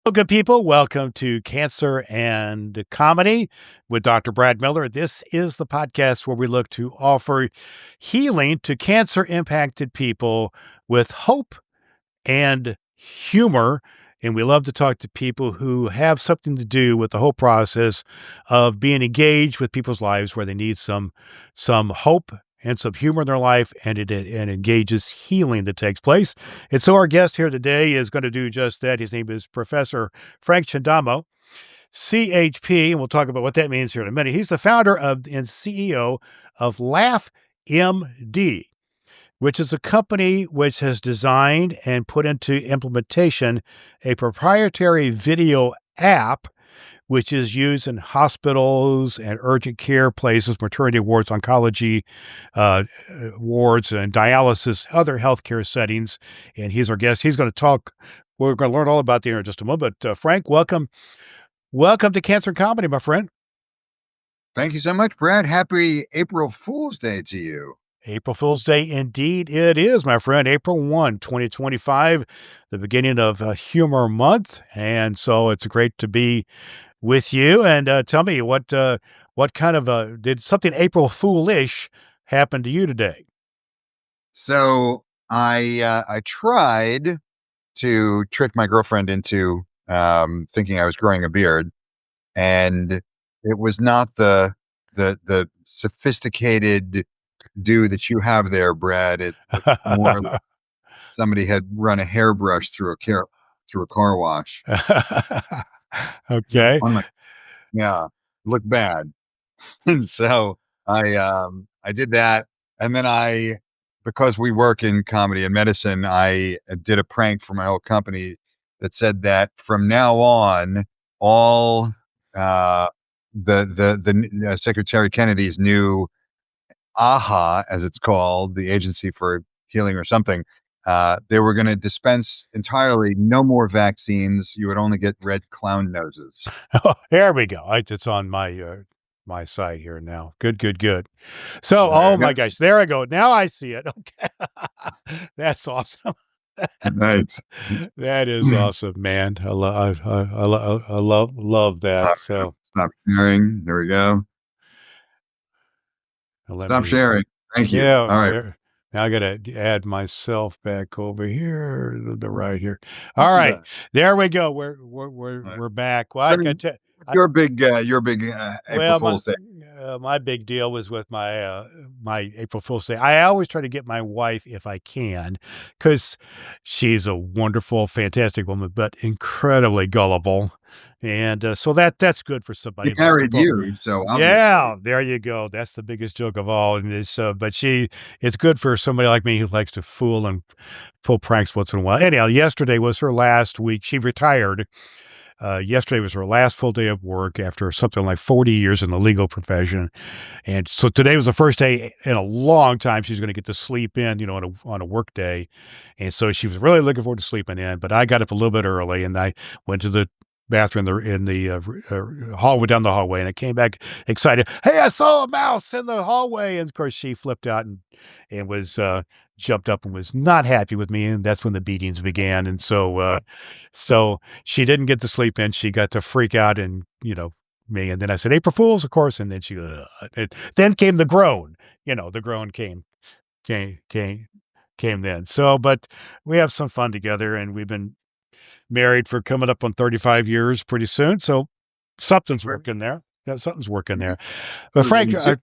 Well, good people, welcome to Cancer and Comedy with Dr. Brad Miller. This is the podcast where we look to offer healing to cancer impacted people with hope and humor. And we love to talk to people who have something to do with the whole process of being engaged with people's lives where they need some hope and some humor in their life, and it engages healing that takes place. And so our guest here today is going to do just that. His name is Professor Frank Chindamo, CHP, and we'll talk about what that means here in a minute. He's the founder of and CEO of LaughMD, which is a company which has designed and put into implementation a proprietary video app which is used in hospitals and urgent care places, maternity wards, oncology wards, and dialysis, other healthcare settings. And he's our guest. He's going to talk. We're going to learn all about the in just a moment. But Frank, welcome to Cancer and Comedy, my friend. Thank you so much, Brad. Happy April Fool's Day to you. April Fool's Day, indeed it is, my friend. April 1, 2025, the beginning of Humor Month. And so it's great to be with you. And tell me, what kind of, did something April Foolish happen to you today? So I tried to trick my girlfriend into thinking I was growing a beard, and it was not the sophisticated do that you have there, Brad. It looked more like somebody had run a hairbrush through a car wash. Okay. Yeah, looked bad. And so I did that, and then because we work in comedy and medicine, I did a prank for my old company that said that from now on, all the Secretary Kennedy's new AHA, as it's called, the Agency for Healing or something, they were going to dispense entirely no more vaccines. You would only get red clown noses. Oh, there we go. It's on my site here now. Good. So, oh my gosh, there I go. Now I see it. Okay. That's awesome. Right. That is awesome, man. I love that. So Stop sharing. There we go. let Stop me, sharing. Thank you. yeah, All right. now I got to add myself back over here, the right here. All right, there we go. We're back. Well, I got to. You're a big April Well, Fool's Day. my big deal was with my April Fool's Day. I always try to get my wife, if I can, because she's a wonderful, fantastic woman, but incredibly gullible, and so that's good for somebody. She married you, so obviously. Yeah, there you go. That's the biggest joke of all. And but it's good for somebody like me who likes to fool and pull pranks once in a while. Anyhow, yesterday was her last week. She retired. Yesterday was her last full day of work after something like 40 years in the legal profession. And so today was the first day in a long time she's going to get to sleep in, on a work day. And so she was really looking forward to sleeping in, but I got up a little bit early and I went to the bathroom in the hallway, down the hallway, and I came back excited. Hey, I saw a mouse in the hallway. And of course she flipped out and was, jumped up and was not happy with me. And that's when the beatings began. And so she didn't get to sleep in. She got to freak out and, me. And then I said, April Fools, of course. And then then came the groan, the groan came then. So, but we have some fun together, and we've been married for coming up on 35 years pretty soon. So something's working there. Yeah, something's working there. But Frank, I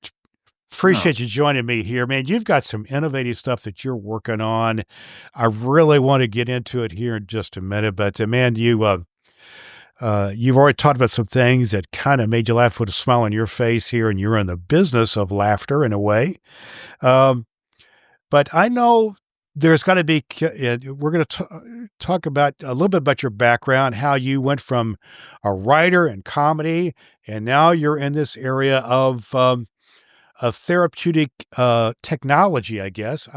appreciate you joining me here, man. You've got some innovative stuff that you're working on. I really want to get into it here in just a minute, but man, you've already talked about some things that kind of made you laugh, put a smile on your face here, and you're in the business of laughter in a way. But I know there's got to be, we're going to talk about a little bit about your background, how you went from a writer in comedy, and now you're in this area of therapeutic technology, I guess.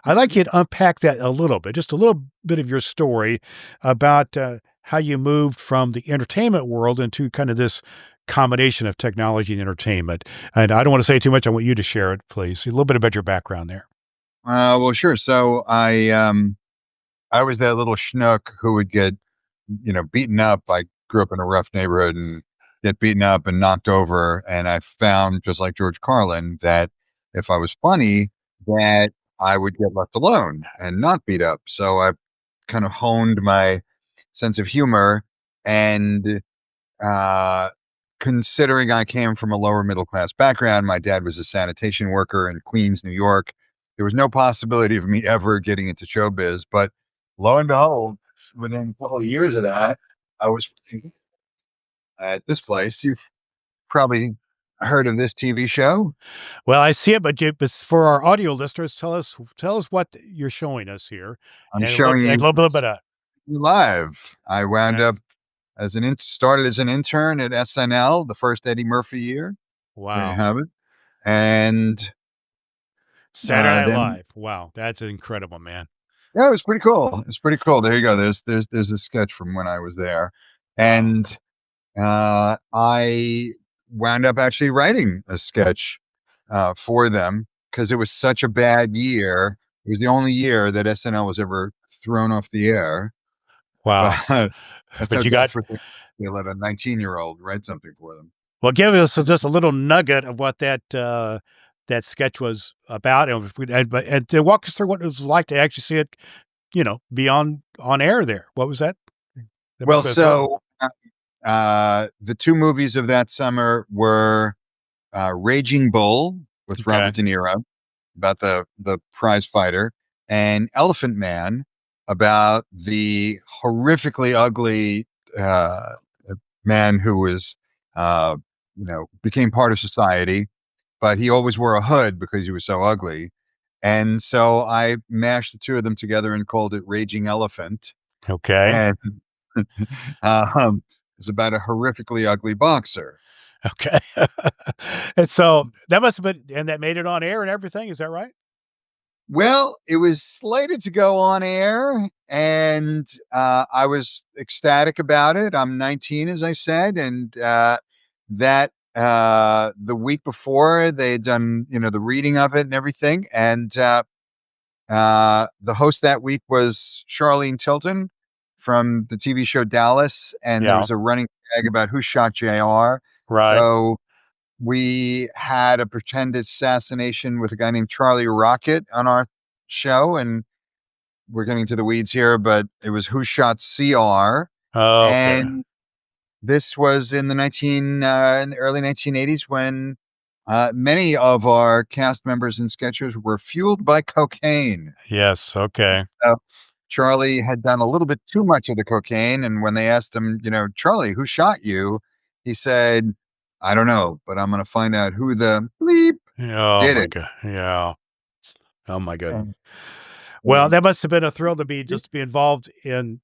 I'd like you to unpack that a little bit, just a little bit of your story about how you moved from the entertainment world into kind of this combination of technology and entertainment. And I don't want to say too much. I want you to share it, please. A little bit about your background there. Well, sure. So I was that little schnook who would get beaten up. I grew up in a rough neighborhood and get beaten up and knocked over. And I found, just like George Carlin, that if I was funny, that I would get left alone and not beat up. So I kind of honed my sense of humor. And uh, considering I came from a lower middle class background, my dad was a sanitation worker in Queens, New York. There was no possibility of me ever getting into showbiz. But lo and behold, within a couple of years of that, I was at this place. You've probably heard of this TV show. Well, I see it, but for our audio listeners, tell us what you're showing us here, I'm and showing a you little bit of live. I wound okay. up started as an intern at SNL, the first Eddie Murphy year. There you Wow, have it. And Saturday Night then Live. Wow, that's incredible, man. yeah, it was pretty cool. It's pretty cool. There you go. There's a sketch from when I was there, Wow, and I wound up actually writing a sketch for them because it was such a bad year. It was the only year that SNL was ever thrown off the air. wow. But that's how But you got desperate they let a 19-year-old write something for them. well. Give us just a little nugget of what that sketch was about, and to walk us through what it was like to actually see it, be on air there. What was that? That must Well, have been a thrill. so the two movies of that summer were Raging Bull with Okay, Robert De Niro about the prize fighter, and Elephant Man about the horrifically ugly uh, man who was became part of society, but he always wore a hood because he was so ugly. And so I mashed the two of them together and called it Raging Elephant. okay, And um, it's about a horrifically ugly boxer. okay. And so that must have been, and that made it on air and everything. Is that right? Well, it was slated to go on air, and I was ecstatic about it. I'm 19, as I said, and that the week before they had done, the reading of it and everything, and the host that week was Charlene Tilton from the TV show Dallas, and there Yeah. was a running gag about who shot JR. Right. So we had a pretend assassination with a guy named Charlie Rocket on our show, and we're getting to the weeds here, but it was Who Shot CR, Okay. and this was in in the early 1980s when many of our cast members and sketchers were fueled by cocaine. Yes. Okay. So Charlie had done a little bit too much of the cocaine, and when they asked him, Charlie, who shot you? He said, I don't know, but I'm going to find out who the bleep Oh did my it. god. Yeah. Oh my goodness. And Well, so, that must have been a thrill to be just to be involved in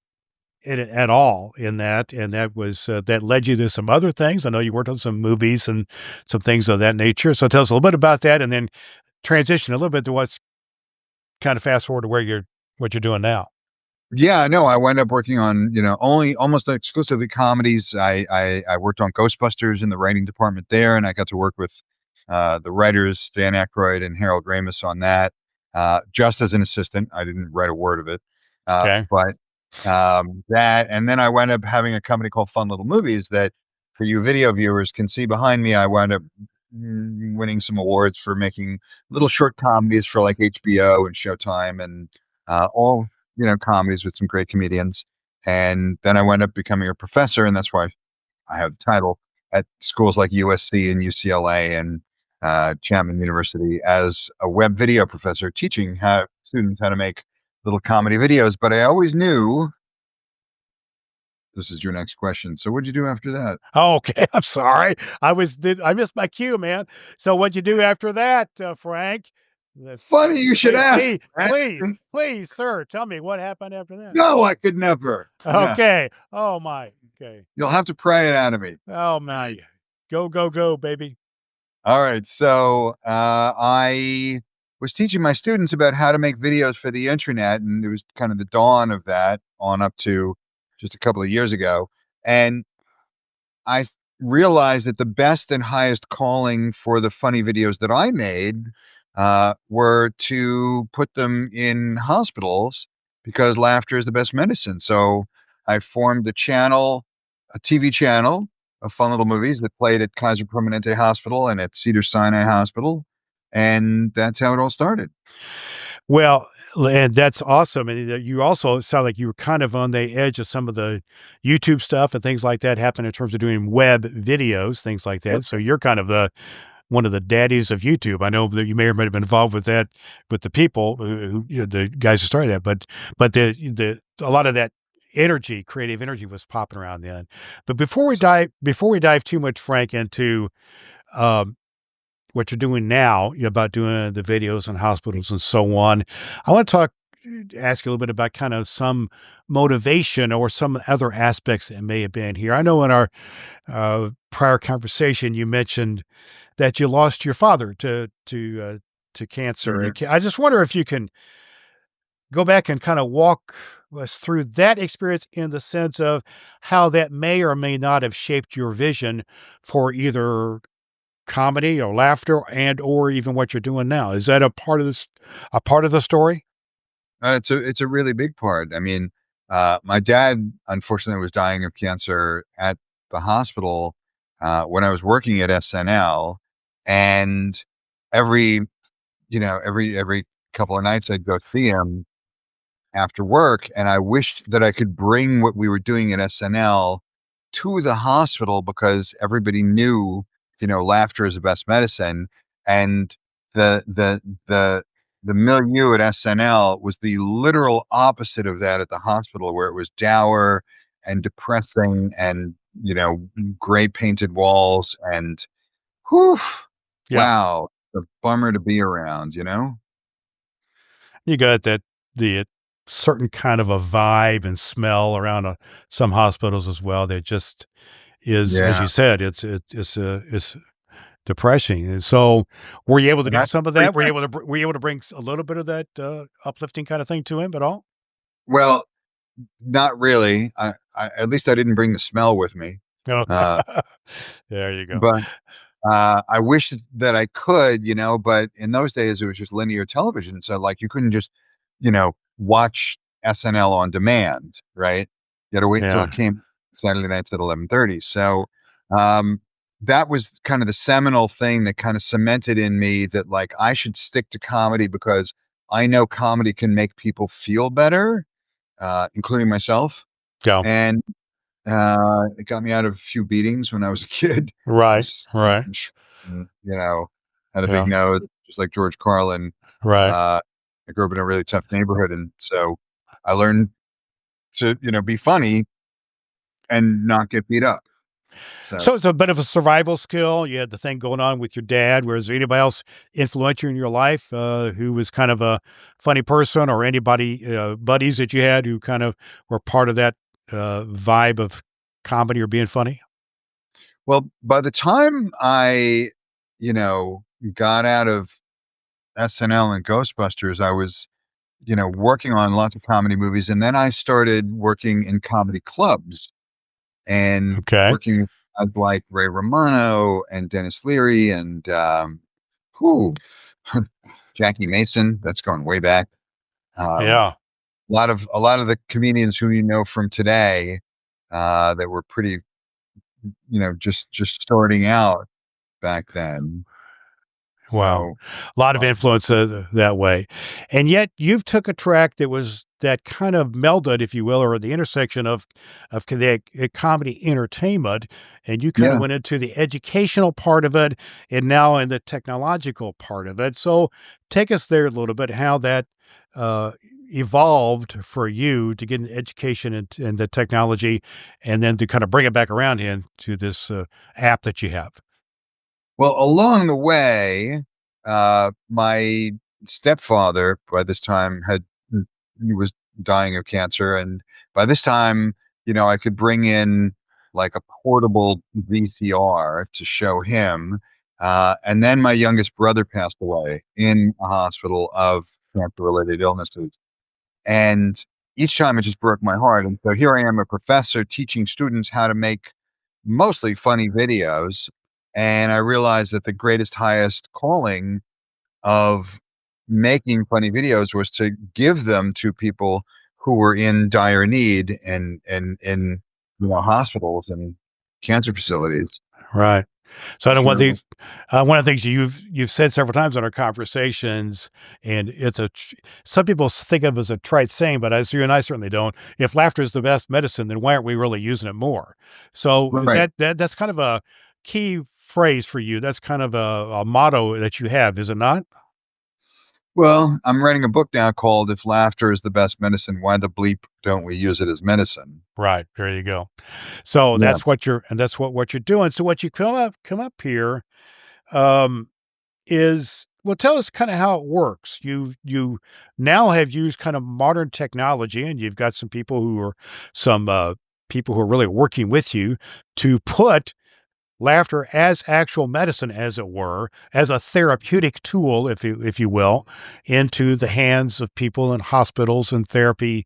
it at all in that, and that was that led you to some other things. I know you worked on some movies and some things of that nature. So tell us a little bit about that, and then transition a little bit to what's kind of fast forward to where what you're doing now. yeah, no, I wound up working on, only almost exclusively comedies. I worked on Ghostbusters in the writing department there, and I got to work with the writers, Dan Aykroyd and Harold Ramis on that, just as an assistant. I didn't write a word of it. Okay. But that, and then I wound up having a company called Fun Little Movies that for you video viewers can see behind me. I wound up winning some awards for making little short comedies for like HBO and Showtime and all comedies with some great comedians. And then I wound up becoming a professor, and that's why I have the title at schools like USC and UCLA and Chapman University as a web video professor, teaching how students how to make little comedy videos. But I always knew this is your next question. So what'd you do after that? Oh, okay. I'm sorry. I missed my cue, man. So what'd you do after that, Frank? Funny you should Please, ask. please, Right? please, please, sir, tell me what happened after that. No, I could never. Yeah, Okay. Oh my. Okay. you'll have to pry it out of me. Oh my. Go, go, go, baby. All right. So I was teaching my students about how to make videos for the internet, and it was kind of the dawn of that on up to just a couple of years ago. And realized that the best and highest calling for the funny videos that I made were to put them in hospitals because laughter is the best medicine. So I formed a TV channel of fun little movies that played at Kaiser Permanente Hospital and at Cedar Sinai Hospital. And that's how it all started. Well, and that's awesome. And you also sound like you were kind of on the edge of some of the YouTube stuff and things like that happen in terms of doing web videos, things like Yep. that. So you're kind of the one of the daddies of YouTube. I know that you may or may have been involved with that with the people who the guys who started that, but the a lot of that energy, creative energy, was popping around then. But before we dive too much, Frank, into um, what you're doing now about doing the videos on hospitals and so on, I want to ask you a little bit about kind of some motivation or some other aspects that may have been here. I know in our prior conversation you mentioned that you lost your father to cancer. Mhm. I just wonder if you can go back and kind of walk us through that experience in the sense of how that may or may not have shaped your vision for either comedy or laughter and or even what you're doing now. Is that a part of the story? It's a really big part. I mean, my dad unfortunately was dying of cancer at the hospital when I was working at SNL, and every every couple of nights I'd go see him after work, and I wished that I could bring what we were doing at SNL to the hospital because everybody knew, laughter is the best medicine, and the the the the milieu at SNL was the literal opposite of that at the hospital, where it was dour and depressing, and gray painted walls, and whew, Yeah. wow, a bummer to be around. You got the certain kind of a vibe and smell around some hospitals as well that just is, as Yeah, you said, it's depressing. And so, were you able to and do that's some of pretty that? much. Were you able to bring a little bit of that uplifting kind of thing to him at all? Well, not really. I at least I didn't bring the smell with me. No. Uh, There you go. but I wish that I could, but in those days it was just linear television. So like you couldn't just, watch SNL on demand, right? You had to wait till Yeah. it came Saturday nights at 11:30. So um, that was kind of the seminal thing that kind of cemented in me that like I should stick to comedy because I know comedy can make people feel better, including myself. Yeah. And it got me out of a few beatings when I was a kid. I Right. was, Right. had a big Yeah. nose, just like George Carlin. Right. Uh, I grew up in a really tough neighborhood, and so I learned to, be funny and not get beat up. So So it's a bit of a survival skill. You had the thing going on with your dad. Was there anybody else influential in your life who was kind of a funny person, or anybody buddies that you had who kind of were part of that vibe of comedy or being funny? well, by the time I, you know, got out of SNL and Ghostbusters, I was, working on lots of comedy movies, and then I started working in comedy clubs and Okay. working with guys like Ray Romano and Dennis Leary and whew, Jackie Mason. That's going way back. Um, Yeah. a lot of the comedians who you know from today that were pretty, just starting out back then. Wow. So A lot of uh, influence that way. And yet you've took a track that was that kind of melded, if you will, or the intersection of comedy entertainment, and you kind of yeah. went into the educational part of it and now in the technological part of it. So take us there a little bit, how that uh, evolved for you to get an education in the technology and then to kind of bring it back around into this app that you have. Well, along the way, my stepfather by this time he was dying of cancer, and by this time, I could bring in like a portable VCR to show him. And then my youngest brother passed away in a hospital of cancer-related illnesses, and each time it just broke my heart. And so here I am, a professor teaching students how to make mostly funny videos. And I realized that the greatest, highest calling of making funny videos was to give them to people who were in dire need and in hospitals and cancer facilities. Right. So I know Sure. one of the things you've said several times in our conversations, and some people think of it as a trite saying, but as you and I certainly don't. If laughter is the best medicine, then why aren't we really using it more? So is Right. that's kind of a key phrase for you? That's kind of a motto that you have, is it not? Well, I'm writing a book now called "If Laughter is the Best Medicine, Why the Bleep Don't We Use It as Medicine?" Right. There you go. So Yes. that's what you're doing. So what you come up here. Um, is well, tell us kind of how it works. You now have used kind of modern technology, and you've got some people who are really working with you to put laughter as actual medicine, as it were, as a therapeutic tool, if you will, into the hands of people in hospitals and therapy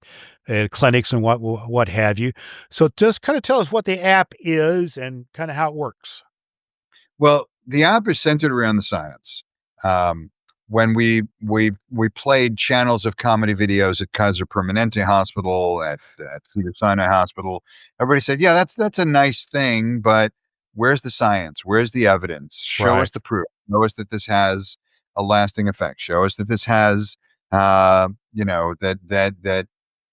clinics and what have you. So just kind of tell us what the app is and kind of how it works. Well, the app is centered around the science. Um, when we played channels of comedy videos at Kaiser Permanente Hospital, at Cedar Sinai Hospital, everybody said, "Yeah, that's a nice thing, but where's the science? Where's the evidence? Show us Right. the proof. Show us that this has a lasting effect. Show us that this has, that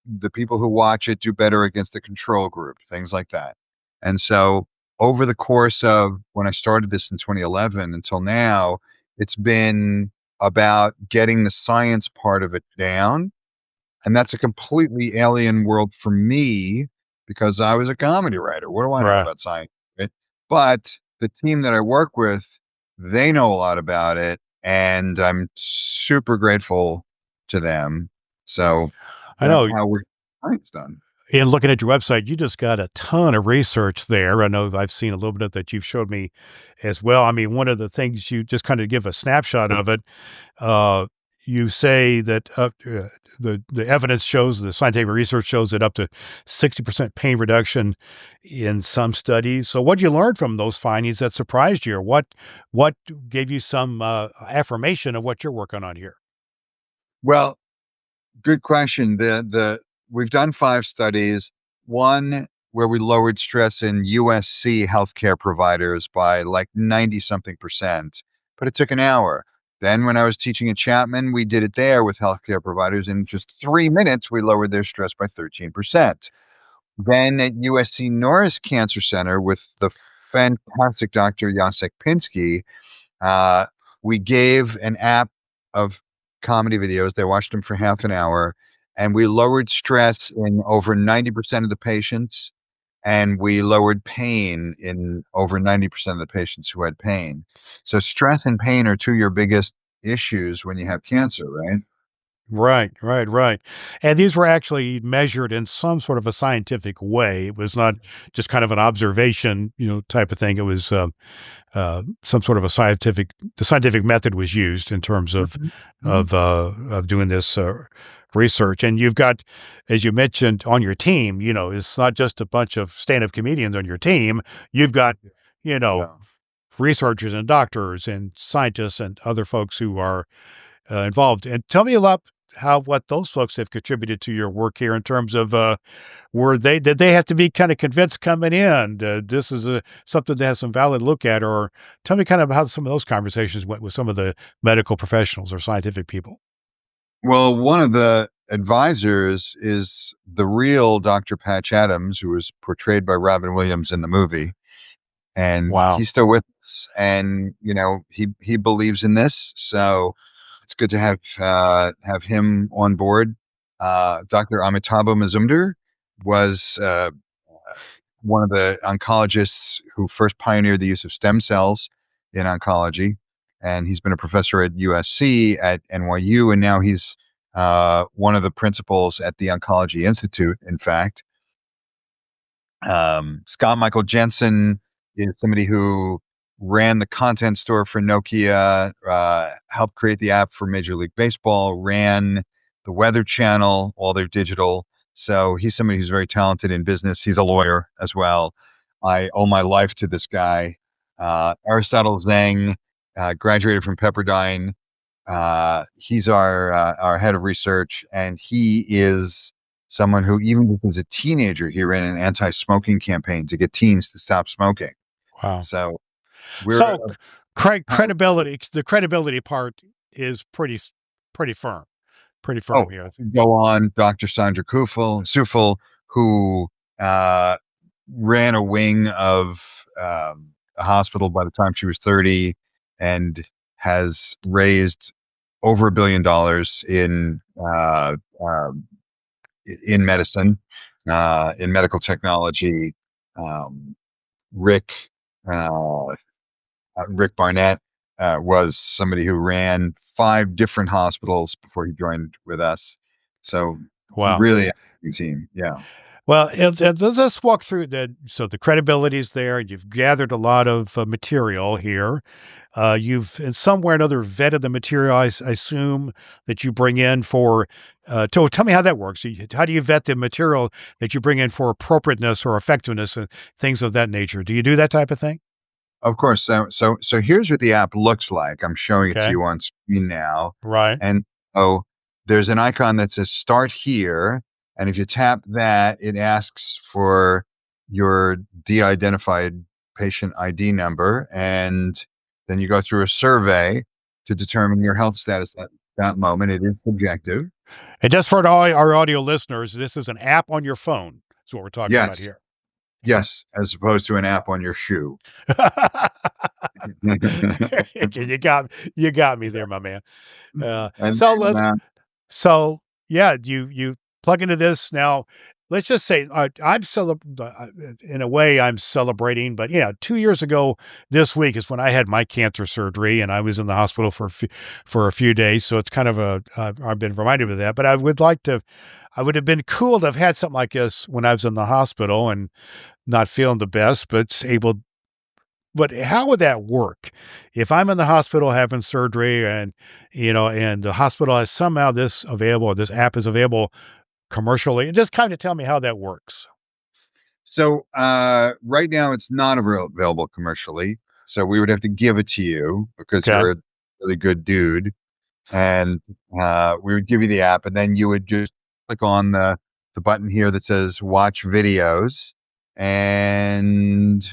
the people who watch it do better against the control group, things like that." And so over the course of when I started this in 2011 until now, it's been about getting the science part of it down. And that's a completely alien world for me because I was a comedy writer. What do I know Right. about science? Right? But the team that I work with, they know a lot about it. And I'm super grateful to them. So I that's know. how we're science done. In looking at your website, you just got a ton of research there. I know I've seen a little bit of that you've showed me as well. I mean, one of the things you just kind of give a snapshot of it. Uh, you say that the evidence shows, the scientific research shows that up to 60% pain reduction in some studies. So, what did you learn from those findings that surprised you, or what gave you some affirmation of what you're working on here? Well, good question. The we've done 5 studies. One where we lowered stress in USC healthcare providers by like 90 something percent, but it took an hour. Then when I was teaching at Chapman, we did it there with healthcare providers. In just 3 minutes, we lowered their stress by 13%. Then at USC Norris Cancer Center with the fantastic Dr. Jacek Pinsky, uh, we gave an app of comedy videos. They watched them for half an hour, and we lowered stress in over 90% of the patients, and we lowered pain in over 90% of the patients who had pain. So stress and pain are two of your biggest issues when you have cancer, right? Right, right, right. And these were actually measured in some sort of a scientific way. It was not just kind of an observation, type of thing. It was some sort of the scientific method was used in terms of Mhm, mhm. of doing this research. And you've got, as you mentioned, on your team, it's not just a bunch of stand-up comedians on your team. You've got, you know, Yeah. researchers and doctors and scientists and other folks who are involved. And tell me a lot how what those folks have contributed to your work here in terms of did they have to be kind of convinced coming in this is something that has some valid look at, or tell me kind of how some of those conversations went with some of the medical professionals or scientific people. Well, one of the advisors is the real Dr. Patch Adams, who was portrayed by Robin Williams in the movie. And Wow. he's still with us, and he believes in this, so it's good to have him on board. Dr. Amitabh Mazumdar was one of the oncologists who first pioneered the use of stem cells in oncology, and he's been a professor at USC, at NYU, and now he's one of the principals at the Oncology Institute. In fact, Scott Michael Jensen is somebody who ran the content store for Nokia, helped create the app for Major League Baseball, ran the Weather Channel, all their digital. So he's somebody who's very talented in business. He's a lawyer as well. I owe my life to this guy. Aristotle Zhang graduated from Pepperdine. He's our head of research, and he is someone who, even as a teenager, he ran an anti-smoking campaign to get teens to stop smoking. Wow. So we're So uh, credibility, the credibility part is pretty firm, pretty oh, firm here. go on, Dr. Sandra Sufel, who uh, ran a wing of a hospital by the time she was 30 and has raised over $1 billion in medicine, in medical technology. Um, Rick uh, Rick Barnett was somebody who ran 5 different hospitals before he joined with us. So Wow. really amazing team. Yeah. Well, let's walk through the so the credibility is there. You've gathered a lot of material here. You've in some way or another vetted the material. I assume that you bring in for. Tell me how that works. How do you vet the material that you bring in for appropriateness or effectiveness and things of that nature? Do you do that type of thing? Of course. So here's what the app looks like. I'm showing it to Okay. you on screen now. Right. And so there's an icon that says start here. And if you tap that, it asks for your de-identified patient ID number. And then you go through a survey to determine your health status at that moment. It is subjective. And just for all our audio listeners, this is an app on your phone. That's what we're talking about Yes. here. Yes. As opposed to an app on your shoe. You got me So, there, my man. and So then, so yeah, you plug into this now. Let's just say in a way I'm celebrating, but yeah, 2 years ago this week is when I had my cancer surgery, and I was in the hospital for a few days. So it's kind of I've been reminded of that. But I would have been cool to have had something like this when I was in the hospital and not feeling the best, but able. But how would that work? If I'm in the hospital having surgery and, and the hospital has somehow this available, this app is available commercially, just kind of tell me how that works. right now it's not available commercially. So we would have to give it to you because Okay. you're a really good dude. And we would give you the app, and then you would just click on the button here that says watch videos. And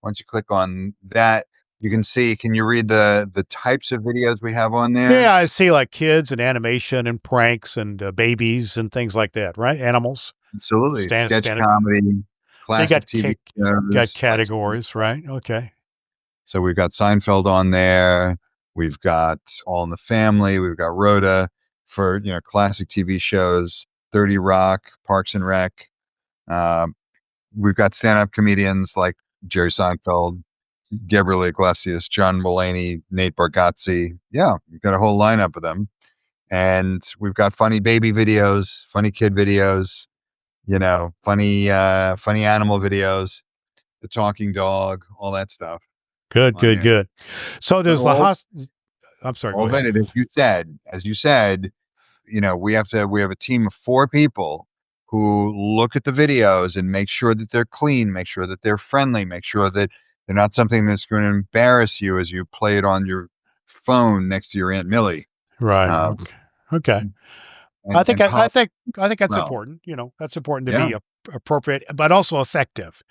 once you click on that, you can see, can you read the types of videos we have on there? Yeah, I see like kids and animation and pranks and babies and things like that, right? Animals, Absolutely. Sketch standard. comedy, So you classic TV got shows, like categories, right? Okay. so we've got Seinfeld on there. We've got All in the Family. We've got Rhoda for classic TV shows, 30 Rock, Parks and Rec. Um, we've got stand-up comedians like Jerry Seinfeld, Gabriel Iglesias, John Mulaney, Nate Bargatze. Yeah, we've got a whole lineup of them. And we've got funny baby videos, funny kid videos, funny animal videos, the talking dog, all that stuff Good, on good, there. good. So But there's the I'm sorry, go all ahead. vetted, as you said, we have a team of 4 people who look at the videos and make sure that they're clean, make sure that they're friendly, make sure that they're not something that's going to embarrass you as you play it on your phone next to your Aunt Millie. Right. Um, Okay. Okay. and and I pop think that's well, important. That's important to yeah, be appropriate, but also effective.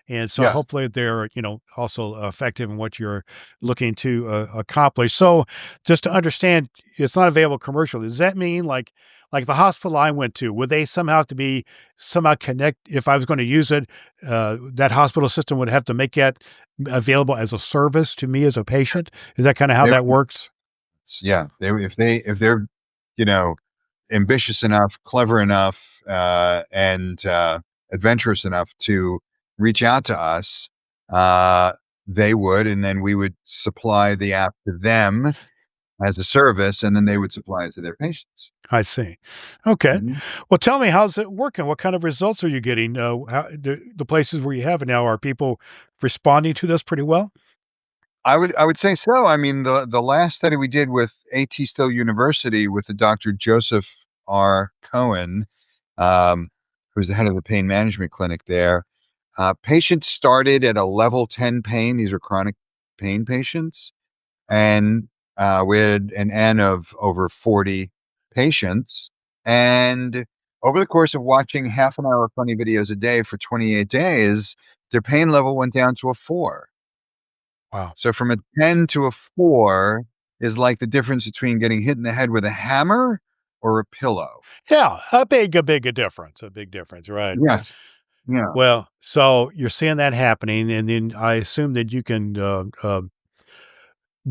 And so yes. hopefully they're, also effective in what you're looking to accomplish. So just to understand, it's not available commercially. Does that mean like the hospital I went to, would they somehow have to be somehow connect? If I was going to use it, that hospital system would have to make that available as a service to me as a patient. Is that kind of how They that works? yeah, if they're, you know, ambitious enough, clever enough, and adventurous enough to reach out to us, uh, they would, and then we would supply the app to them as a service, and then they would supply it to their patients. I see. Okay. Mhm. Well, tell me, how's it working? What kind of results are you getting? The places where you have it now, are people responding to this pretty well? I would say so. I mean, the last study we did with AT Still University with the Dr. Joseph R. Cohen, who's the head of the pain management clinic there. Patients started at a level 10 pain. These are chronic pain patients. And we had an N of over 40 patients. And over the course of watching half an hour funny videos a day for 28 days, their pain level went down to a 4. Wow. So from a 10 to a 4 is like the difference between getting hit in the head with a hammer or a pillow. Yeah, a big difference, right? Yes. Yeah. Well, so you're seeing that happening, and then I assume that you can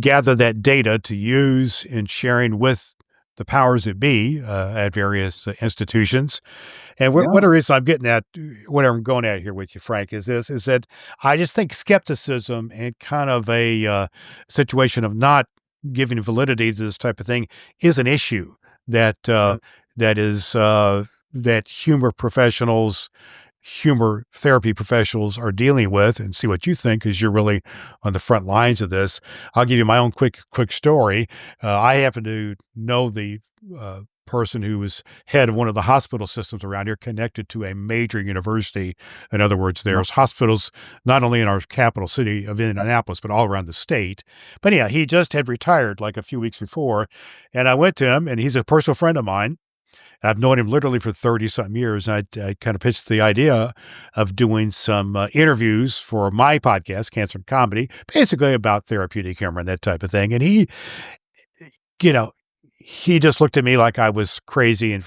gather that data to use in sharing with the powers that be at various institutions. And what Yeah. the reason I'm getting at, what I'm going at here with you, Frank, is this: is that I just think skepticism and kind of a situation of not giving validity to this type of thing is an issue that that is that humor therapy professionals are dealing with, and see what you think because you're really on the front lines of this. I'll give you my own quick story. I happen to know the person who was head of one of the hospital systems around here, connected to a major university. In other words, No. there's hospitals not only in our capital city of Indianapolis, but all around the state. But yeah, he just had retired like a few weeks before, and I went to him, and he's a personal friend of mine. I've known him literally for 30 something years. And I kind of pitched the idea of doing some interviews for my podcast, Cancer and Comedy, basically about therapeutic humor and that type of thing. And you know, he just looked at me like I was crazy and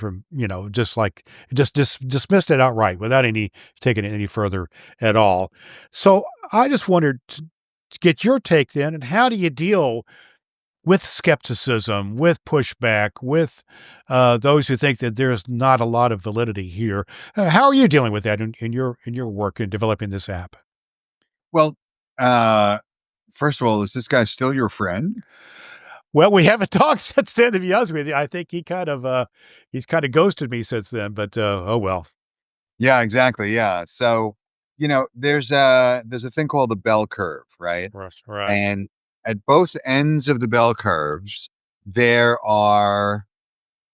just like dismissed it outright without any taking it any further at all. So I just wondered to get your take then, and how do you deal with skepticism, with pushback, with those who think that there's not a lot of validity here. How are you dealing with that in your work in developing this app? Well, uh, first of all, is this guy still your friend? Well, we haven't talked since then, to be honest with you. I think he's kind of ghosted me since then, but oh well. Yeah, exactly. Yeah. So, there's a thing called the bell curve, right? Right, right, And at both ends of the bell curves, there are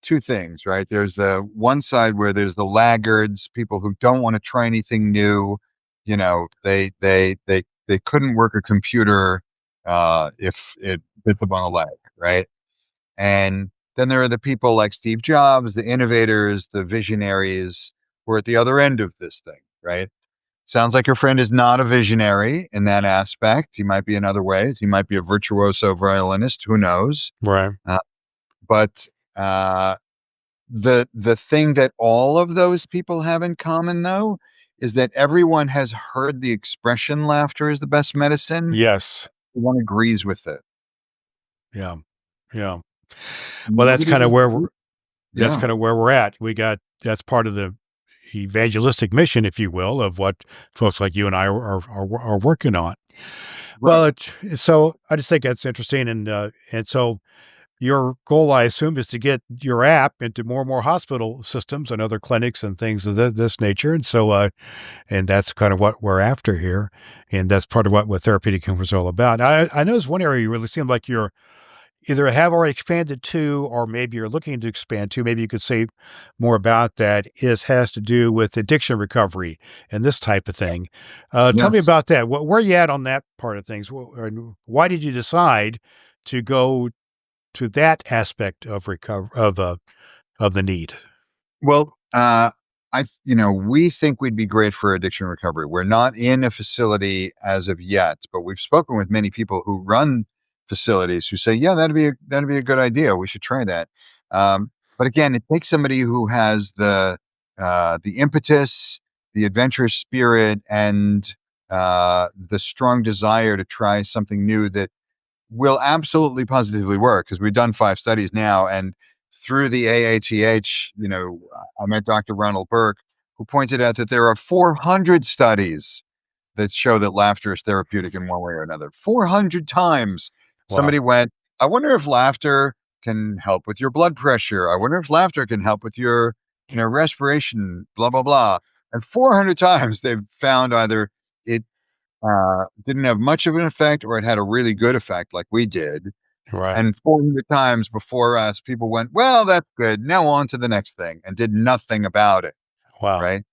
two things, right? There's the one side where there's the laggards, people who don't want to try anything new. They couldn't work a computer if it bit them on the leg, right? And then there are the people like Steve Jobs, the innovators, the visionaries, who are at the other end of this thing, right? Sounds like your friend is not a visionary in that aspect. He might be in other ways. He might be a virtuoso violinist. Who knows? right. Uh, but uh, the thing that all of those people have in common, though, is that everyone has heard the expression "laughter is the best medicine." Yes. One agrees with it. Yeah. Yeah. Well, Nobody disagrees. that's Yeah, kind of where we're at. That's part of the evangelistic mission, if you will, of what folks like you and I are working on. Well, right. so I just think that's interesting, and so your goal, I assume, is to get your app into more and more hospital systems and other clinics and things of this nature, and so and that's kind of what we're after here, and that's part of what therapeutic humor is all about. I know there's one area you really seem like you're either have already expanded to, or maybe you're looking to expand to. Maybe you could say more about that. Is has to do with addiction recovery and this type of thing. Tell me Yes. about that. Where are you at on that part of things? And why did you decide to go to that aspect of recover of the need? Well, we think we'd be great for addiction recovery. We're not in a facility as of yet, but we've spoken with many people who run facilities who say, "Yeah, that'd be a good idea. We should try that." But again, it takes somebody who has the impetus, the adventurous spirit, and the strong desire to try something new that will absolutely positively work, because we've done 5 studies now, and through the AATH, I met Dr. Ronald Burke, who pointed out that there are 400 studies that show that laughter is therapeutic in one way or another. 400 times Wow, somebody went, "I wonder if laughter can help with your blood pressure. I wonder if laughter can help with your, respiration, blah, blah, blah." And 400 times they've found either it didn't have much of an effect, or it had a really good effect like we did. right, And 400 times before us, people went, "Well, that's good. Now on to the next thing," and did nothing about it, wow, right?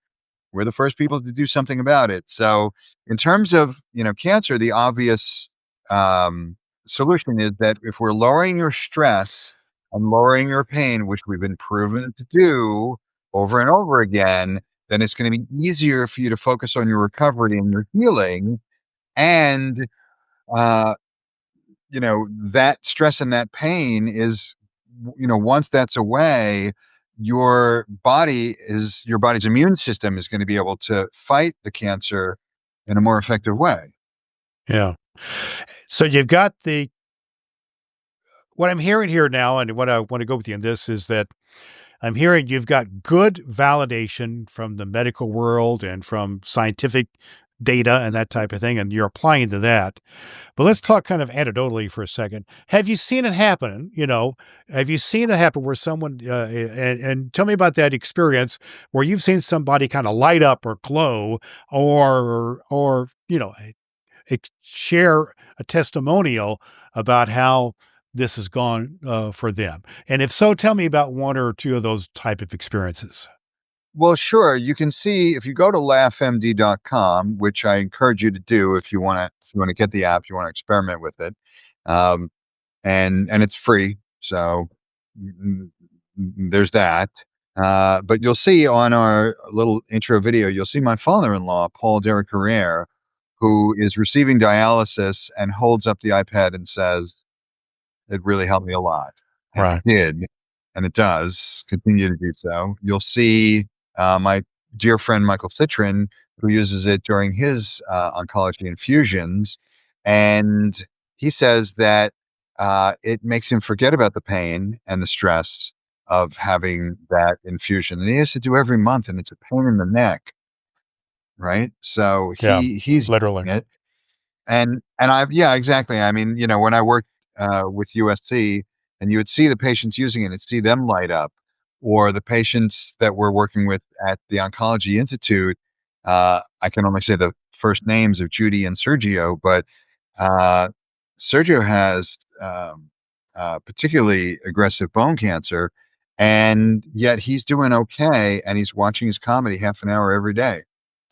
We're the first people to do something about it. So, in terms of, cancer, the obvious um, solution is that if we're lowering your stress and lowering your pain, which we've been proven to do, over and over again, then it's going to be easier for you to focus on your recovery and your healing. And, uh, that stress and that pain is, once that's away, your body's immune system is going to be able to fight the cancer in a more effective way. Yeah. So you've got what I'm hearing here now, and what I want to go with you in this is that I'm hearing you've got good validation from the medical world and from scientific data and that type of thing, and you're applying to that. But let's talk kind of anecdotally for a second. Have you seen it happen? Have you seen it happen where someone, and tell me about that experience where you've seen somebody kind of light up or glow or, share a testimonial about how this has gone for them. And if so, tell me about one or two of those type of experiences. Well, sure. You can see if you go to laughmd.com, which I encourage you to do if you want to get the app, you want to experiment with it. Um, and it's free. So mm, there's that. But you'll see on our little intro video, you'll see my father-in-law, Paul Derek Herrera, who is receiving dialysis and holds up the iPad and says, "It really helped me a lot." And it Right. did, and it does continue to do so. You'll see my dear friend Michael Citrin, who uses it during his oncology infusions, and he says that it makes him forget about the pain and the stress of having that infusion. And he has to do every month, and it's a pain in the neck, right? So Yeah. he's Literally. using it, and I've yeah, exactly. I mean, when I worked with USC, and you would see the patients using it and see them light up, or the patients that we're working with at the Oncology Institute. I can only say the first names of Judy and Sergio, but uh, Sergio has particularly aggressive bone cancer, and yet he's doing okay, and he's watching his comedy half an hour every day.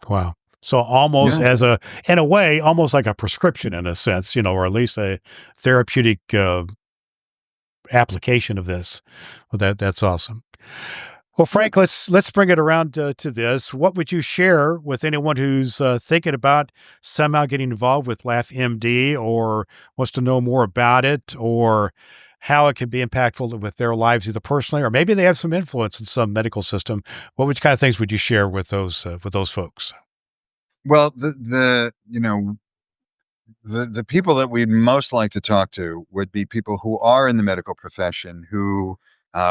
Wow. So almost Yeah, in a way, almost like a prescription in a sense, or at least a therapeutic application of this. Well, that's awesome. Well, Frank, let's bring it around to this. What would you share with anyone who's thinking about somehow getting involved with LaughMD or wants to know more about it or how it can be impactful with their lives, either personally or maybe they have some influence in some medical system? Which kind of things would you share with those folks? well, the people that we'd most like to talk to would be people who are in the medical profession, who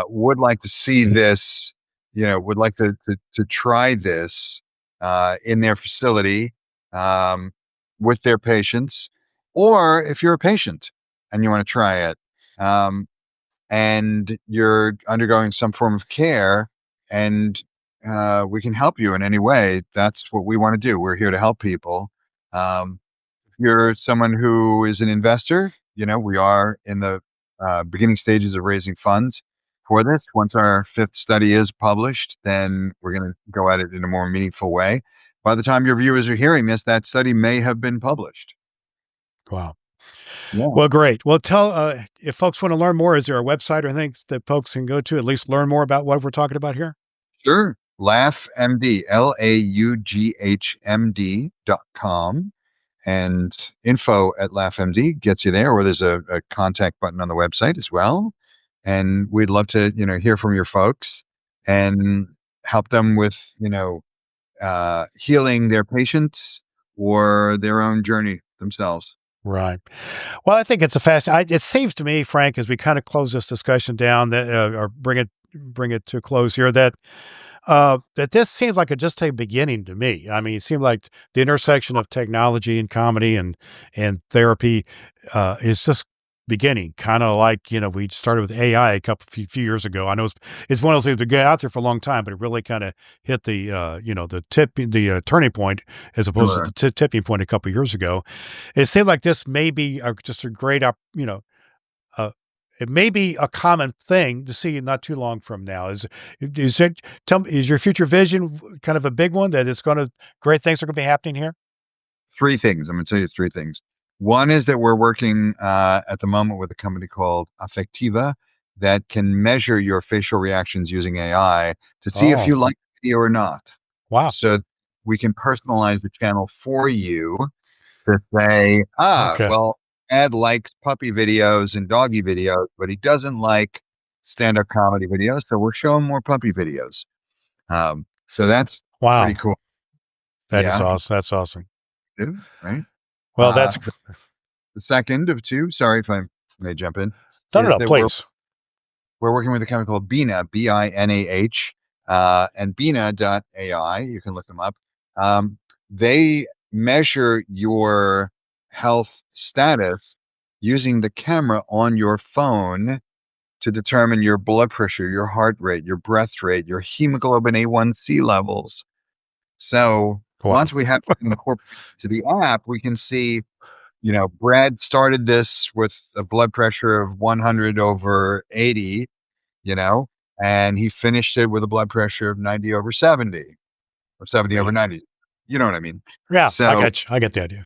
would like to see this, would like to try this in their facility, um, with their patients, or if you're a patient and you want to try it, um, and you're undergoing some form of care, and we can help you in any way. That's what we want to do. We're here to help people. Um, you're someone who is an investor, we are in the beginning stages of raising funds for this. Once our fifth study is published, then we're going to go at it in a more meaningful way. By the time your viewers are hearing this, that study may have been published. Wow. Yeah. Well, great. Well, tell if folks want to learn more, is there a website or things that folks can go to at least learn more about what we're talking about here? Sure. LaughMD, LAUGHMD.com. And info at LaughMD gets you there, or there's a contact button on the website as well. And we'd love to, hear from your folks and help them with, healing their patients or their own journey themselves. Right. Well, I think it's a it seems to me, Frank, as we kind of close this discussion down that, or bring it to a close here, that this seems like just a beginning to me. I mean, it seemed like the intersection of technology and comedy and therapy is just beginning. Kind of like we started with AI a few years ago. I know it's one of those things that been out there for a long time, but it really kind of hit the the turning point as opposed to Sure. the tipping point a couple years ago. It seemed like this may be just a great uh, it may be a common thing to see not too long from now. Is it tell me, is your future vision kind of a big one that it's gonna great things are gonna be happening here? Three things. I'm going to tell you three things. One is that we're working at the moment with a company called Affectiva that can measure your facial reactions using AI to see if you Oh, like the video or not. wow. So we can personalize the channel for you to say, Okay. well, Ed likes puppy videos and doggy videos, but he doesn't like stand-up comedy videos, so we're showing more puppy videos. So that's pretty Wow. cool. That is Yeah, awesome. That's awesome. right? Well, Uh, that's the the second of two, sorry if I may jump in, no, no, is no, that please. we're working with a company called Bina, Binah, and Bina.ai. You can look them up. They measure your health status using the camera on your phone to determine your blood pressure, your heart rate, your breath rate, your hemoglobin A1C levels. So Wow. once we have it incorporated to the app, we can see, Brad started this with a blood pressure of 100 over 80, you know, and he finished it with a blood pressure of 90 over 70 or 70 over Great. 90. You know what I mean? Yeah, I So got you. I get the idea.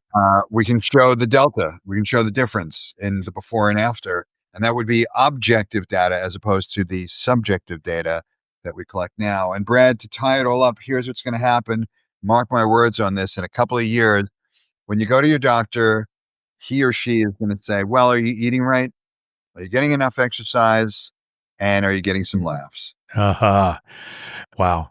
we can show the delta. We can show the difference in the before and after. And that would be objective data as opposed to the subjective data that we collect now. And Brad, to tie it all up, here's what's going to happen. Mark my words on this. In a couple of years, when you go to your doctor, he or she is going to say, well, are you eating right? Are you getting enough exercise? And are you getting some laughs? Uh-huh. Wow.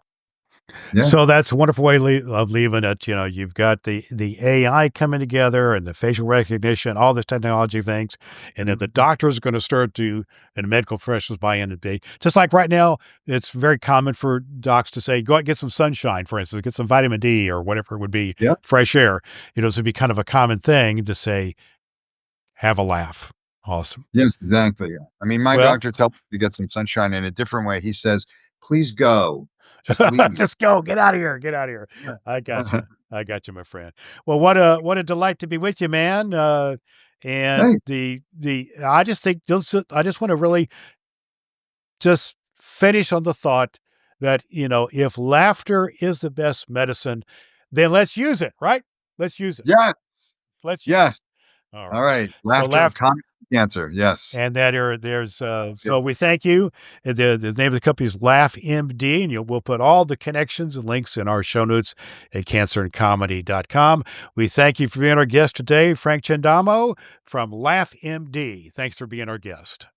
Yeah. So that's a wonderful way of leaving it. You've got the AI coming together and the facial recognition, all this technology things, and then the Mhm. doctor is going to start to, and medical professionals buy in and be just like right now. It's very common for docs to say, "Go out and get some sunshine," for instance, get some vitamin D or whatever it would be, Yeah. fresh air. It would be kind of a common thing to say, "Have a laugh." Awesome. Yes, exactly. I mean, my Well, doctor tells me to get some sunshine in a different way. He says, please go. Just leave. just go, get out of here, get out of here. Yeah. I got you. I got you, my friend. Well, what a delight to be with you, man. And Hey, the I just think I just want to really just finish on the thought that if laughter is the best medicine, then let's use it, right? Let's use it. yes, Let's use it. yes. All All right. right. So Laughter, laugh. common cancer. Yes. And there's Yep. so we thank you. The name of the company is LaughMD, and we'll put all the connections and links in our show notes at cancerandcomedy.com. We thank you for being our guest today, Frank Chindamo from LaughMD. Thanks for being our guest.